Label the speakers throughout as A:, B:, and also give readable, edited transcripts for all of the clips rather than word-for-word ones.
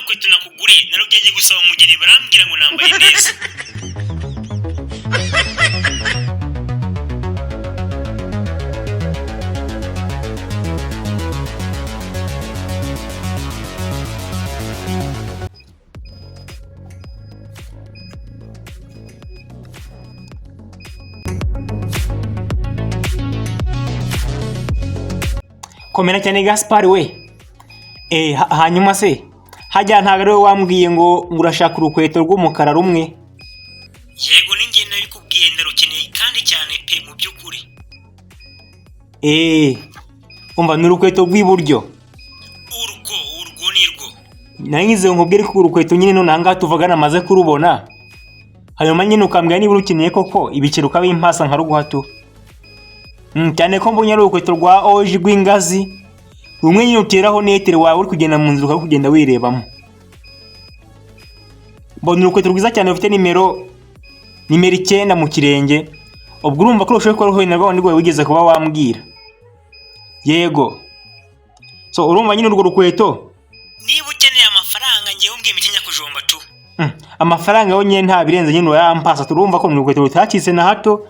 A: rukweto nakuguriye narujyanye gusaba umugeni barambwira ngo nambaye neza.
B: Komera cyane Gaspard we. Hanyuma se hajya ntago ari wowe wambwiye ngo urashaka urukweto rw'umukara rumwe?
A: Yego ninjye nabikubwiye ndarukeneye kandi cyane pe mu by'ukuri.
B: Umva ni urukweto rw'iburyo.
A: Urwo nirwo.
B: Nangize nkubwire ko urukweto nyine none ahangaha tuvugana amaze kurubona. Hanyuma nyine ukambwira niba urukeneye koko ibiciro ukabimpasa nkaruguha tu. Cyane ko mbonye ari urukweto rwa oji rw'ingazi rumwe nyine uteraho netere wawe uri kugenda mu nzira ukaba kugenda wirebamo. Mbona urukweto rwiza cyane rufite nimero 9 mu kirenge. Ubwo urumva ko urushaho kuba ruhuye na rwa ndigwe wigeze kuba wambwira. Yego. So urumva nyine urwo rukweto
A: niba ukeneye amafaranga ngiye umbwiye imitinya kujomba tu.
B: Amafaranga yo nyine nta birenze nyine wayampasa turumva ko urukweto rutakitse na hato.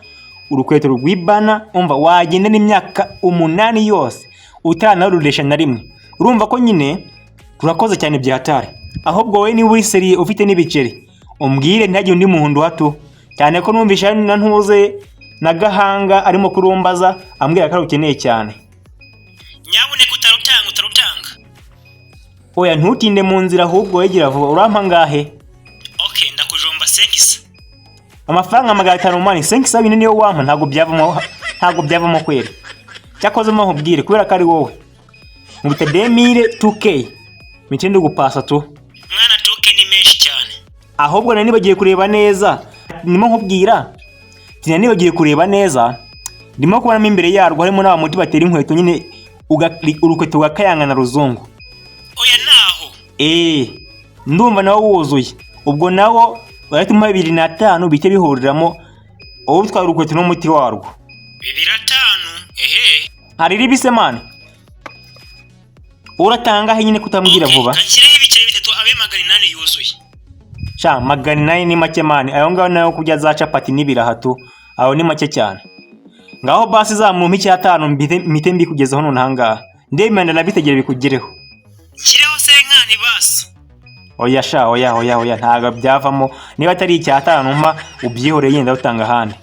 B: Urukweto rw'ibana umva wagenda n'imyaka 8 yose utanaruresha na rimwe. Urumva ko nyine turakoze cyane byahatari. Ahubwo wowe niba uri seriye ufite n'ibiceri umbwire ntihagire undi muhundo hato cyane ko numvisha na ntuze na Gahanga arimo kurumbaza ambwira ko ukeneye cyane.
A: Nyabuneka utarutanga.
B: Oya ntutinde mu nzira ahubwo wegera vuba urampa ngahe?
A: Okay ndakujomba 5.
B: Amafaranga 500 mani 5 niyo wampa ntago byavamo kwera. Cyakoze mo nkubwire kubera ko ari wowe. Ngubita 2K. Mitende gupasa tu.
A: Mwana 2K ni menshi cyane.
B: Ahubwo nani bagiye kureba neza. Nimo nkubwira. Tinani bagiye kureba neza. Ndimo kubonamo imbere yarwo harimo n'abamuti batera inkweto nyine urukweto gakayanga na ruzungu.
A: Oya naho.
B: Ndumva nawo wuzuye. Ubwo nawo baratuma 205 bite bihuriramo ubu twari urukweto n'umuti warwo.
A: 205
B: hari ribise man. Uratanga he nyine kutambwira vuba.
A: Kanshyireho ibiceri 3 abe 800 yuzuye.
B: Sha 800 ni make man. Ayo ngaho nayo kujya za capati n'ibirahatu aho ni make cyane. Ngaho basi za mu mpiki 5 mite mbikugezeho none ahangaha. Ndemenda nabitegere bikugereho.
A: Nshyireho senkani basi.
B: Oya sha oya ntago byavamo niba atari icyatanu mpa ubyihoreye yenda utanga hane.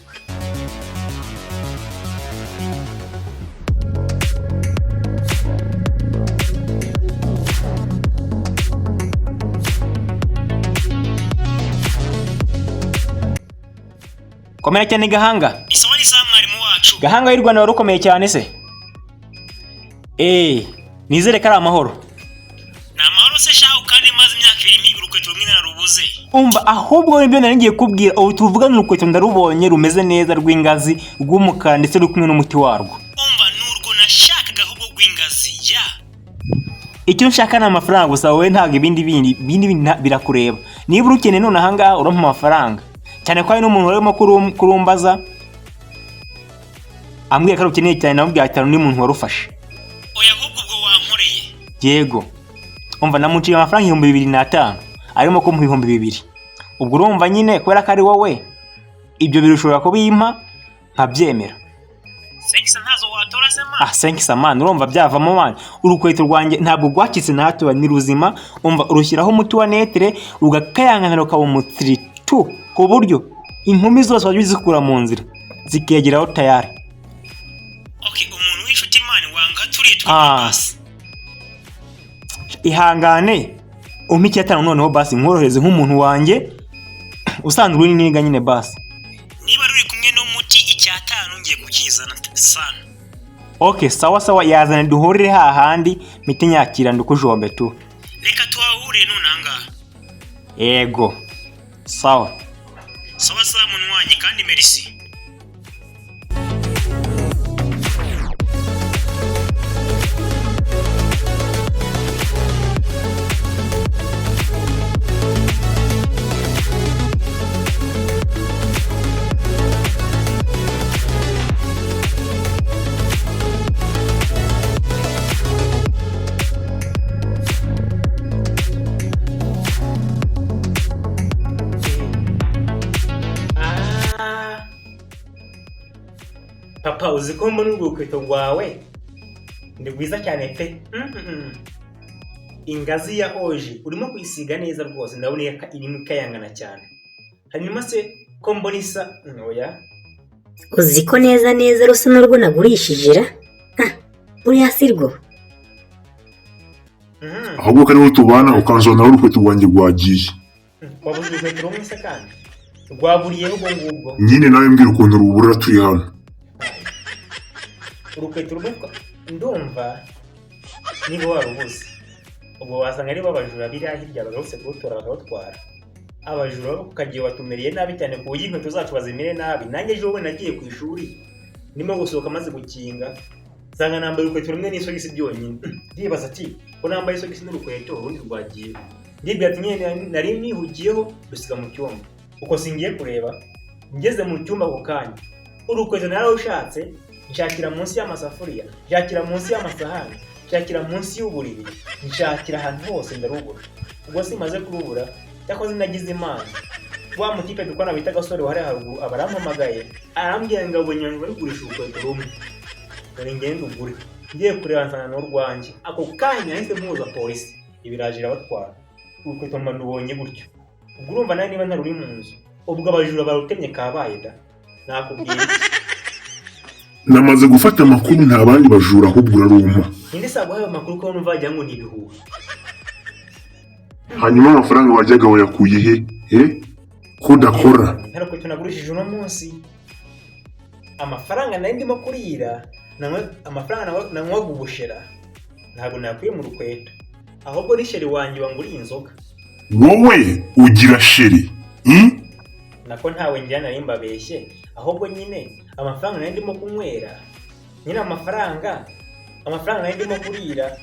B: Komera cyane Gahanga.
A: Isawa ni saa mwarimu wacu.
B: Gahanga y'u Rwanda warukomeye cyane se? Nizere ko ari amahoro.
A: Se shaho kandi maze imyaka 2 mpiga urukweto rumwe narubuze.
B: Umva ahubwo nibyo naringiye kubwira ubu tuvugana urukweto ndarubonye rumeze neza rw'ingazi rw'umukara ndetse rukumwe n'umuti warwo.
A: Umva nurwo nashakaga ahubwo rw'ingazi ya.
B: Icyo nshaka na amafaranga gusa wowe ntago ibindi birakureba. Niba urukeneye none ahangaha urampa amafaranga. Cyane ko ari n'umuntu warimo kurumbaza. Ambwiye ko ukeneye cyane namubwiye atanu ni umuntu warufashe.
A: Oya ahubwo ubwo wankoreye.
B: Yego. Umva namuciye amafaranga 2,500 arimo ko 2,000. Ubwo urumva nyine kwera ko ari wowe ibyo birushobora kubimpa nkabyemera.
A: 5 ntazo watora se man.
B: 5 man urumva byavamo man. Urukweto rwanjye ntabwo gwakitse na hato ni ruzima. Umva urushyiraho umuti wa netere ugakayangana rukaba umutri tu ku buryo inkumi zose wajizikura mu nzira zikegeraho tayari.
A: Okay umuntu w'inshuti man wanga turiye twabasi.
B: Ihangane umiki 5 noneho basi nkorohereze nk'umuntu wanjye usanzwe uri niga nyine basi.
A: Niba ruri kumwe n'umuti 5 ngiye kukizana sana.
B: Okay sawa yazana duhurire hahandi mite nyakira ndukujombe tu.
A: Reka tuhahure nunanga.
B: Yego. Sawa
A: munwanyi kandi merci.
B: papa uzi ko mbona urukweto rwawe ni rwiza cyane pe. Ingazi ya oji urimo kwisiga neza rwose, ndabona irimo ikayangana cyane. Hanyuma se ko mbona isa oya,
C: uzi ko neza rusa n'urwo nagurishije ra buriya si rwo.
D: ahubwo kariho tubana ukanzona urukweto rwanjye rwagiye.
B: wabuze urukweto rumwe se kandi rwaburiyeho ubwo ngubwo.
D: Nyine nawe mbwira ukuntu ruburira turi hano.
B: Urukweto rumwe ndumva niba warubuze ubwo wasanga ari babajura biriya hirya bagarutse kurutora bakarutwara. Abajura ukagiye watumiriye nabi cyane ku buryo inkweto zacu bazimire nabi. Nanjye ejo bundi nagiye ku ishuri ndimo gusohoka maze gukinga nsanga nambaye urukweto rumwe n'isogisi byonyine. Ndibaza ati ko nambaye isogisi n'urukweto urundi rwagiye. Ndibwira ati nyine nari nihugiyeho rusiga mu cyumba. Uko singiye kureba ngeze mu cyumba ako kanya urukweto nararushatse nshakira munsi y'amasafuriya, nshakira munsi y'amasahani, nshakira munsi y'uburiri, nshakira ahantu hose ndarubura. Ubwo simaze kurubura yakoze nagize imana. Wa mutipe dukwana bita gasore wari haruguru abarampamagaye arambwira ngo abonye bari kugurisha urukweto rumwe. Dore ngende ugure. Ngiye kureba nsana n'urwanjye. Ako kanya nahise mpuza polisi ibirajira batwara. Urukweto mba ndubonye gutyo. Ubwo urumva nawe niba ntaruri mu nzu ubwo abajura barutemye kabaye da. Nakubwira
D: Namaze gufata amakuru nta bandi bajura ahubwo uraruma.
B: Indi sababu hayo makuru ko numva wagira ngo ni ibihuha.
D: Hanyuma amafaranga wajyaga wayakuye he? Kudakora.
B: Ntarukweto nagurishije uno munsi. Amafaranga nari ndimo kurira amafaranga nanywaga ubushera ntabwo nakuye mu rukweto, ahubwo ni sheri wanjye wanguriye inzoga.
D: Wowe ugira sheri?
B: Nako ntawe njyana nari mbabeshye, ahubwo nyine amafaranga nari ndimo kunywera, nyine amafaranga nari ndimo kurira,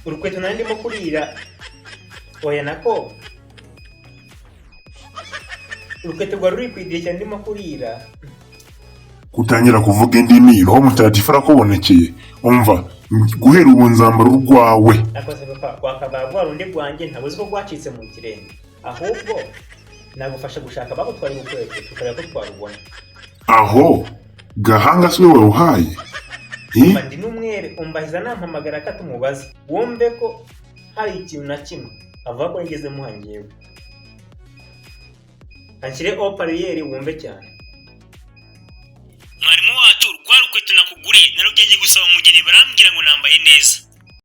B: urukweto nari ndimo kurira. Oya nako urukweto rwa ruri kwidirishya ndimo kurira.
D: Kutangira kuvuga indimi roho mutagatifu arakubonekeye. Umva guhera ubu nzambara urwawe.
B: Nakoze papa wakabara rwa rundi rwanjye ntabwo uzi ko rwacitse mu kirenge, ahubwo nagufasha gushaka bagutwara urukweto tukareba ko twarubona.
D: Aho gahanga siwe waruhaye?
B: Ndi n'umwere umbahiza nampamagara ko tumubaze wumve ko hari ikintu na kimwe avuga ko ngeze muhangiyewe. Anshyire opariyeri wumve cyane.
A: Mwarimu wacu rwa rukweto nakuguriye narugenge gusaba umugeni barambwira ngo nambaye neza.